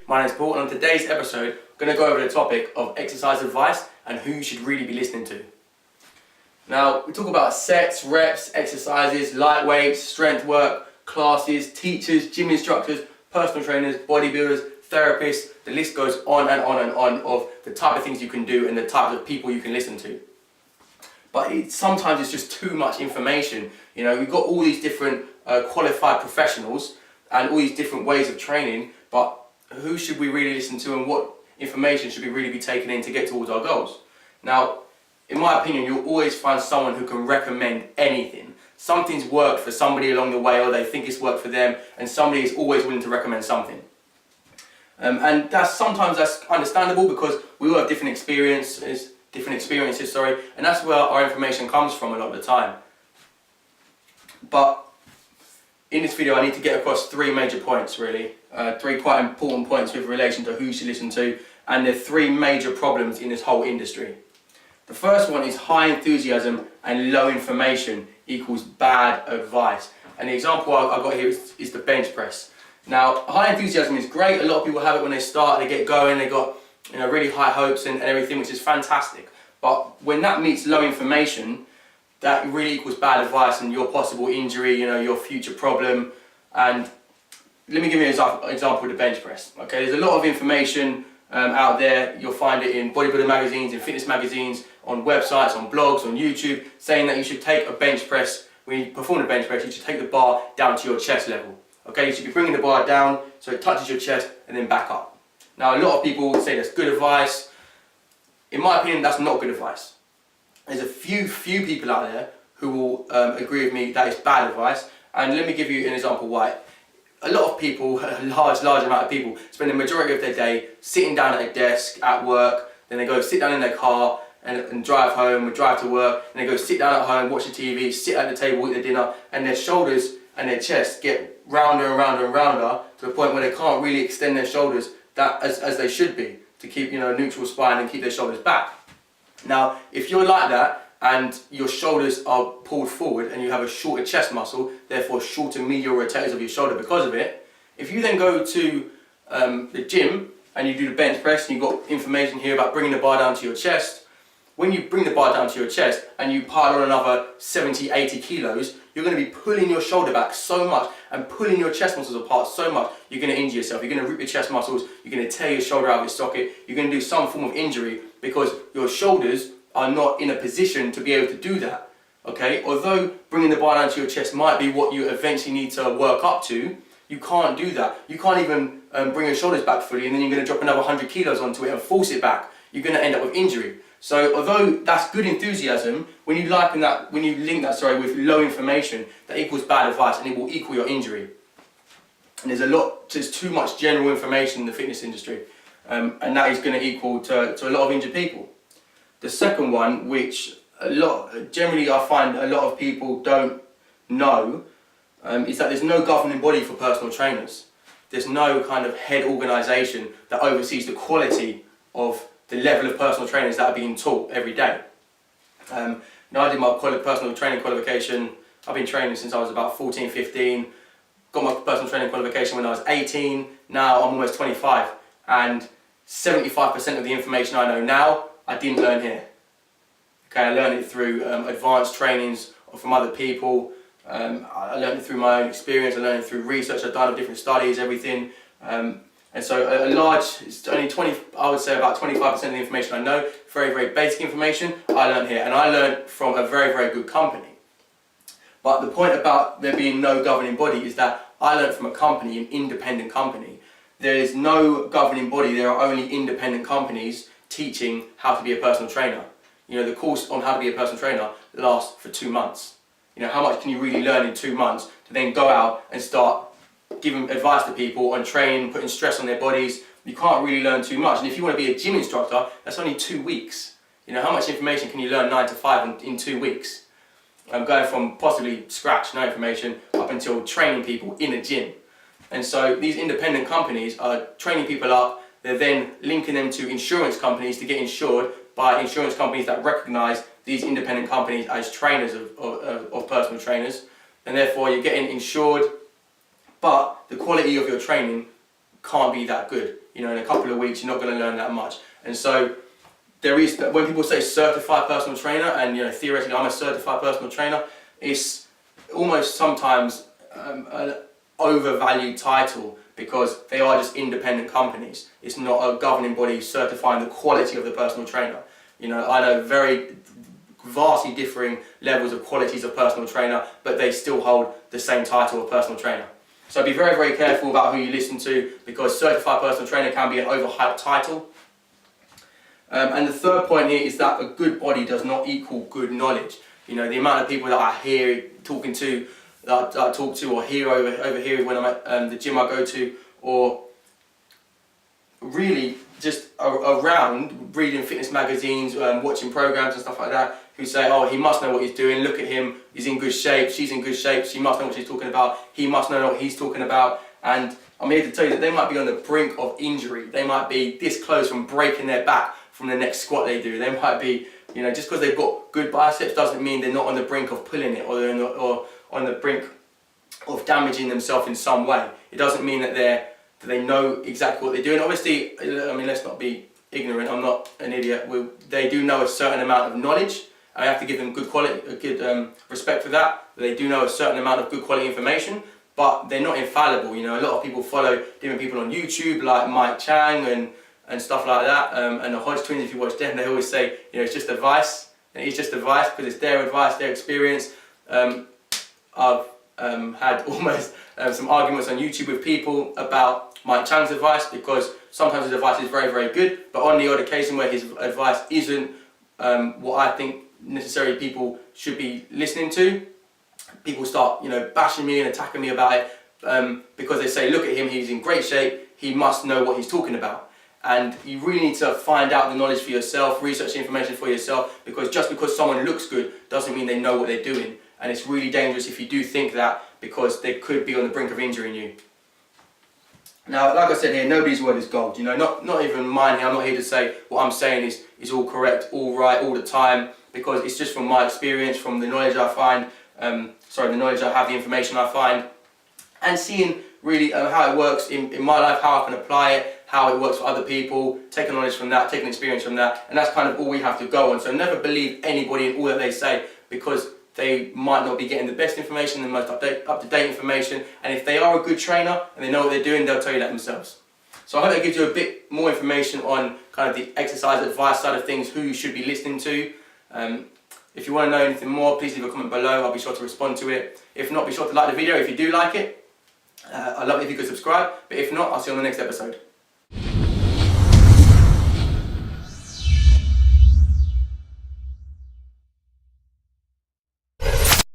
My name is Paul, and on today's episode, I'm going to go over the topic of exercise advice and who you should really be listening to. Now, we talk about sets, reps, exercises, light weights, strength work, classes, teachers, gym instructors, personal trainers, bodybuilders, therapists. The list goes on and on and on of the type of things you can do and the type of people you can listen to. But sometimes it's just too much information. You know, we've got all these different qualified professionals and all these different ways of training, but who should we really listen to and what information should we really be taking in to get towards our goals? Now, in my opinion, you'll always find someone who can recommend anything. Something's worked for somebody along the way, or they think it's worked for them, and somebody is always willing to recommend something. And sometimes that's understandable because we all have different experiences, and that's where our information comes from a lot of the time. But in this video, I need to get across three major points, really. Three quite important points with relation to who you should listen to, and there are three major problems in this whole industry. The first one is high enthusiasm and low information equals bad advice. And the example I've got here is the bench press. Now, high enthusiasm is great. A lot of people have it when they start, they get going, they got really high hopes and everything, which is fantastic. But when that meets low information, that really equals bad advice and your possible injury, your future problem. And let me give you an example of the bench press. Okay, there's a lot of information out there. You'll find it in bodybuilding magazines, in fitness magazines, on websites, on blogs, on YouTube, saying that you should take a bench press. When you perform a bench press, you should take the bar down to your chest level. Okay, you should be bringing the bar down so it touches your chest and then back up. Now, a lot of people say that's good advice. In my opinion, that's not good advice. There's a few people out there who will agree with me that it's bad advice, and let me give you an example why. A lot of people, a large amount of people, spend the majority of their day sitting down at a desk at work, then they go sit down in their car and drive home, or drive to work, and they go sit down at home, watch the TV, sit at the table, eat their dinner, and their shoulders and their chest get rounder and rounder and rounder to the point where they can't really extend their shoulders as they should be to keep a neutral spine and keep their shoulders back. Now, if you're like that and your shoulders are pulled forward and you have a shorter chest muscle, therefore shorter medial rotators of your shoulder because of it, if you then go to the gym and you do the bench press and you've got information here about bringing the bar down to your chest, when you bring the bar down to your chest and you pile on another 70, 80 kilos, you're going to be pulling your shoulder back so much and pulling your chest muscles apart so much, you're going to injure yourself. You're going to rip your chest muscles, you're going to tear your shoulder out of its socket, you're going to do some form of injury because your shoulders are not in a position to be able to do that. Okay? Although bringing the bar down to your chest might be what you eventually need to work up to, you can't do that. You can't even bring your shoulders back fully, and then you're going to drop another 100 kilos onto it and force it back. You're going to end up with injury. So although that's good enthusiasm, when you link that with low information, that equals bad advice and it will equal your injury. And there's too much general information in the fitness industry, and that is going to equal to a lot of injured people. The second one, which generally I find a lot of people don't know, is that there's no governing body for personal trainers. There's no kind of head organisation that oversees the quality of the level of personal trainers that are being taught every day. I did my personal training qualification. I've been training since I was about 14, 15. Got my personal training qualification when I was 18. Now I'm almost 25. And 75% of the information I know now, I didn't learn here. Okay, I learned it through advanced trainings or from other people. I learned it through my own experience. I learned it through research I've done of different studies, everything. And so it's only I would say about 25% of the information I know, very, very basic information, I learned here. And I learned from a very, very good company. But the point about there being no governing body is that I learned from a company, an independent company. There is no governing body, there are only independent companies teaching how to be a personal trainer. The course on how to be a personal trainer lasts for 2 months. How much can you really learn in 2 months to then go out and start giving advice to people on training, putting stress on their bodies? You can't really learn too much. And if you want to be a gym instructor, that's only 2 weeks. How much information can you learn 9 to 5 in 2 weeks? I'm going from possibly scratch, no information, up until training people in a gym. And so these independent companies are training people up. They're then linking them to insurance companies to get insured by insurance companies that recognise these independent companies as trainers of personal trainers. And therefore you're getting insured, but the quality of your training can't be that good. You know, in a couple of weeks, you're not going to learn that much. And so there is, when people say certified personal trainer, and you know, theoretically I'm a certified personal trainer, it's almost sometimes an overvalued title, because they are just independent companies. It's not a governing body certifying the quality of the personal trainer. You know, I know very vastly differing levels of qualities of personal trainer, but they still hold the same title of personal trainer. So be very, very careful about who you listen to, because certified personal trainer can be an overhyped title. And the third point here is that a good body does not equal good knowledge. You know, the amount of people that I hear talking to, that I talk to or hear over here when I'm at the gym I go to, or really just around reading fitness magazines, watching programs and stuff like that, who say, oh, he must know what he's doing, look at him, he's in good shape, she's in good shape, she must know what she's talking about, he must know what he's talking about. And I'm here to tell you that they might be on the brink of injury. They might be this close from breaking their back from the next squat they do. They might be, you know, just because they've got good biceps doesn't mean they're not on the brink of pulling it, or they're not, or on the brink of damaging themselves in some way. It doesn't mean that they know exactly what they're doing. Obviously, I mean, let's not be ignorant. I'm not an idiot. They do know a certain amount of knowledge. I have to give them good quality, good respect for that. They do know a certain amount of good quality information, but they're not infallible. You know, a lot of people follow different people on YouTube, like Mike Chang and stuff like that. And the Hodge twins, if you watch them, they always say, you know, it's just advice. And it's just advice because it's their advice, their experience. I've had almost some arguments on YouTube with people about Mike Chang's advice, because sometimes his advice is very, very good, but on the odd occasion where his advice isn't what I think necessarily people should be listening to, people start, you know, bashing me and attacking me about it, because they say, look at him, he's in great shape, he must know what he's talking about. And you really need to find out the knowledge for yourself, research the information for yourself, because just because someone looks good doesn't mean they know what they're doing. And it's really dangerous if you do think that, because they could be on the brink of injuring you. Now, like I said here, nobody's word is gold. You know, not even mine here. I'm not here to say what I'm saying is all correct, all right, all the time, because it's just from my experience, from the knowledge I find, the knowledge I have, the information I find, and seeing really how it works in my life, how I can apply it, how it works for other people, taking knowledge from that, taking experience from that, and that's kind of all we have to go on. So never believe anybody and all that they say, because they might not be getting the best information, the most up-to-date information, and if they are a good trainer and they know what they're doing, they'll tell you that themselves. So I hope that gives you a bit more information on kind of the exercise advice side of things, who you should be listening to. If you want to know anything more, please leave a comment below. I'll be sure to respond to it. If not, be sure to like the video if you do like it. I'd love it if you could subscribe, but if not, I'll see you on the next episode.